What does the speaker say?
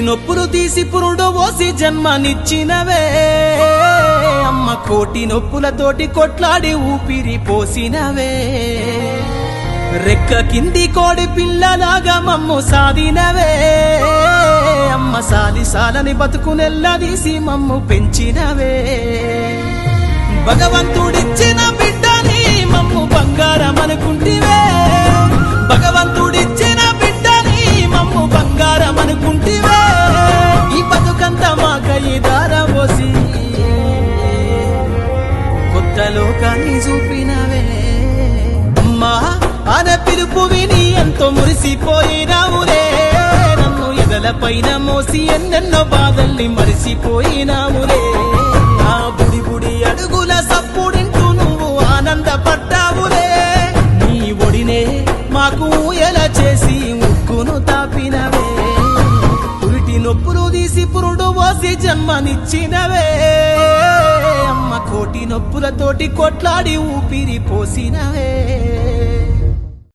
నొప్పులు తీసి పురుడు పోసి జన్మనిచ్చినవే అమ్మ కోటి నొప్పులతోటి కొట్లాడి ఊపిరి పోసినవే రెక్క కింది కోడి పిల్లలాగా మమ్ము సాధినవే అమ్మ సాలి సాలని బతుకునెల్లదీసి మమ్ము పెంచినవే భగవంతుడిచ్చిన బిడ్డని మమ్ము బంగారం అనుకుంటివే భగవంతుడిచ్చిన బిడ్డని మమ్ము బంగారం అనుకుంటివే ఈ బతుకంతా మాకై దారబోసి కొత్త లోకాన్ని చూపినవే అమ్మా అన పిలుపు విని ఎంతో మురిసిపోయినావులే నన్ను ఎదలపైన మోసి ఎన్నెన్నో బాధల్ని మరిసిపోయినావులే ఆ బుడి బుడి అడుగుల సప్పుడింటూ నువ్వు ఆనందపడ్డావులే నీ ఒడినే మాకు ఎలా చేసి ముక్కును తాపినవే పురిటి నొప్పులు తీసి పురుడు పోసి జన్మనిచ్చినవే అమ్మ కోటి నొప్పులతోటి కొట్లాడి ఊపిరి పోసినవే